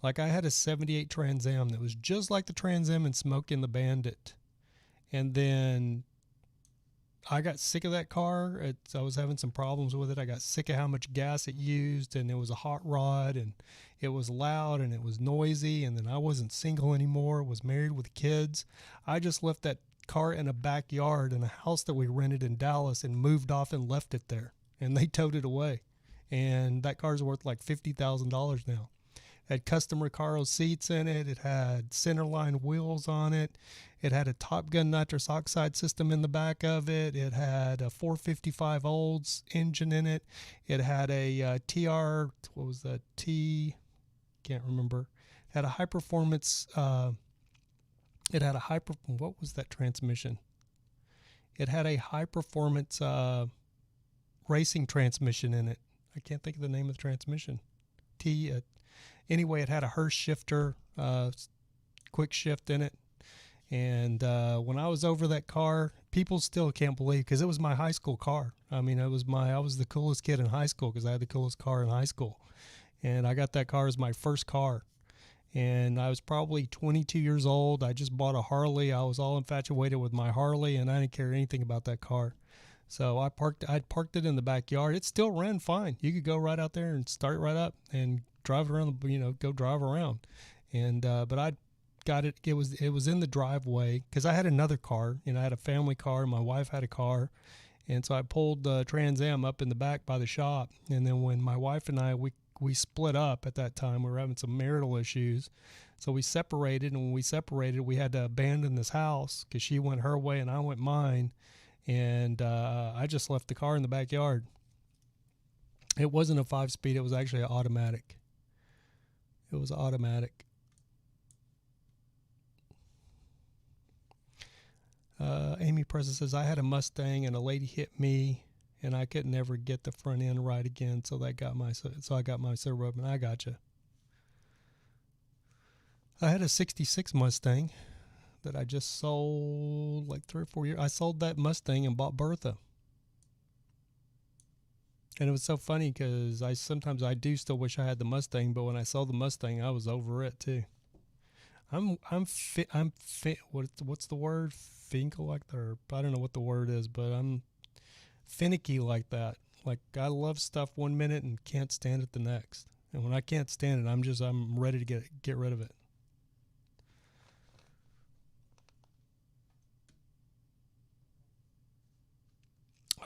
Like I had a 78 Trans Am that was just like the Trans Am in Smokey and the Bandit. And then I got sick of that car. I was having some problems with it. I got sick of how much gas it used, and it was a hot rod, and it was loud, and it was noisy, and then I wasn't single anymore, was married with kids. I just left that car in a backyard in a house that we rented in Dallas and moved off and left it there, and they towed it away. And that car's worth like $50,000 now. It had custom Recaro seats in it. It had centerline wheels on it. It had a Top Gun nitrous oxide system in the back of it. It had a 455 Olds engine in it. It had a TR, what was that? Can't remember. It had a high performance, what was that transmission? It had a high performance racing transmission in it. I can't think of the name of the transmission. Anyway, it had a Hurst shifter, quick shift in it. And when I was over that car, people still can't believe, because it was my high school car. I mean, I was the coolest kid in high school because I had the coolest car in high school. And I got that car as my first car. And I was probably 22 years old. I just bought a Harley. I was all infatuated with my Harley, and I didn't care anything about that car. So I'd parked it in the backyard. It still ran fine. You could go right out there and start right up and drive it around, go drive around. And but I got it. It was in the driveway because I had another car. I had a family car. My wife had a car. And so I pulled the Trans Am up in the back by the shop. And then when my wife and I, we split up at that time. We were having some marital issues. So we separated. And when we separated, we had to abandon this house because she went her way and I went mine. And I just left the car in the backyard. It wasn't a 5-speed. It was actually an automatic. It was automatic. Amy Preston says, I had a Mustang and a lady hit me and I could never get the front end right again. So I got my Suburban. I gotcha. I had a 66 Mustang that I just sold like 3 or 4 years. I sold that Mustang and bought Bertha. And it was so funny because sometimes I do still wish I had the Mustang, but when I sold the Mustang, I was over it too. What's the word? Finkel like that, or I don't know what the word is, but I'm finicky like that. Like I love stuff one minute and can't stand it the next. And when I can't stand it, I'm ready to get rid of it.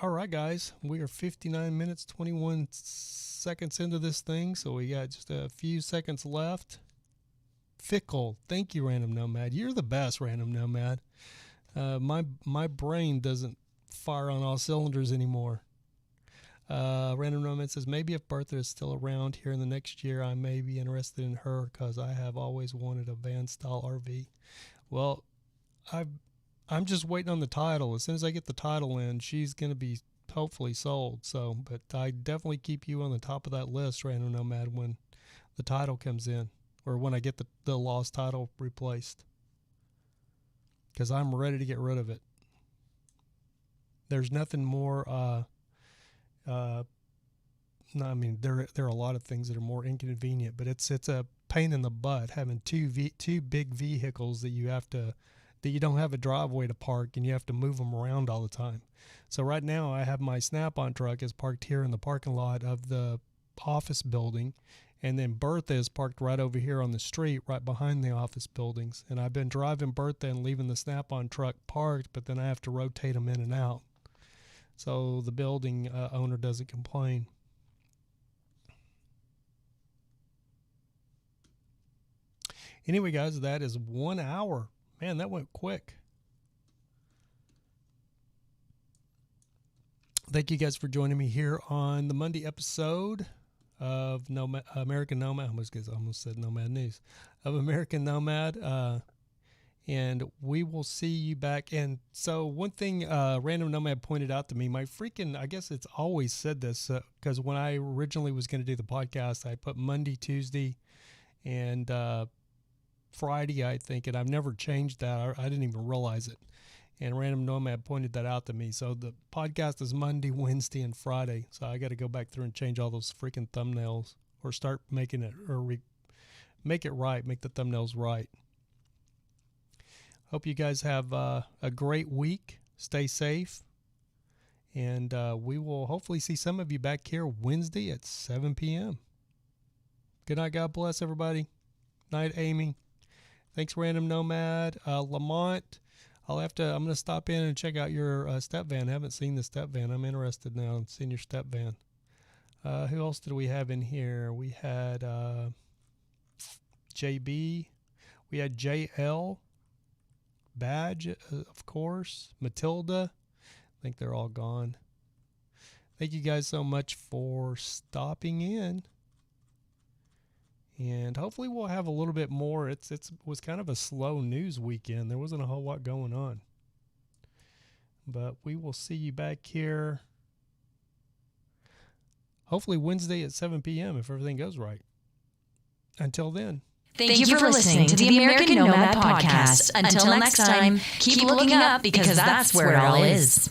All right, guys, we are 59 minutes, 21 seconds into this thing, so we got just a few seconds left. Fickle. Thank you, Random Nomad. You're the best, Random Nomad. My brain doesn't fire on all cylinders anymore. Random Nomad says, maybe if Bertha is still around here in the next year, I may be interested in her because I have always wanted a van-style RV. Well, I'm just waiting on the title. As soon as I get the title in, she's going to be hopefully sold. So, but I definitely keep you on the top of that list, Random Nomad, when the title comes in. Or when I get the lost title replaced. Because I'm ready to get rid of it. There's nothing more, there are a lot of things that are more inconvenient, but it's a pain in the butt having two big vehicles that you don't have a driveway to park and you have to move them around all the time. So right now I have my Snap-on truck is parked here in the parking lot of the office building. And then Bertha is parked right over here on the street, right behind the office buildings. And I've been driving Bertha and leaving the Snap-on truck parked, but then I have to rotate them in and out. So the building owner doesn't complain. Anyway, guys, that is 1 hour. Man, that went quick. Thank you guys for joining me here on the Monday episode of American Nomad. I almost said Nomad News. Of American Nomad. And we will see you back. And so one thing Random Nomad pointed out to me, I guess it's always said this, because when I originally was going to do the podcast, I put Monday, Tuesday, and Friday, I think, and I've never changed that. I didn't even realize it. And Random Nomad pointed that out to me. So the podcast is Monday, Wednesday, and Friday. So I got to go back through and change all those freaking thumbnails, or start making it, or make it right, make the thumbnails right. Hope you guys have a great week. Stay safe. And we will hopefully see some of you back here Wednesday at 7 p.m. Good night. God bless everybody. Night, Amy. Thanks, Random Nomad. Lamont, I'm going to stop in and check out your step van. I haven't seen the step van. I'm interested now in seeing your step van. Who else did we have in here? We had JB. We had JL. Badge, of course. Matilda. I think they're all gone. Thank you guys so much for stopping in. And hopefully we'll have a little bit more. It was kind of a slow news weekend. There wasn't a whole lot going on. But we will see you back here hopefully Wednesday at 7 p.m. if everything goes right. Until then. Thank you for listening to the American Nomad Podcast. Until next time, keep looking up because that's where it all is.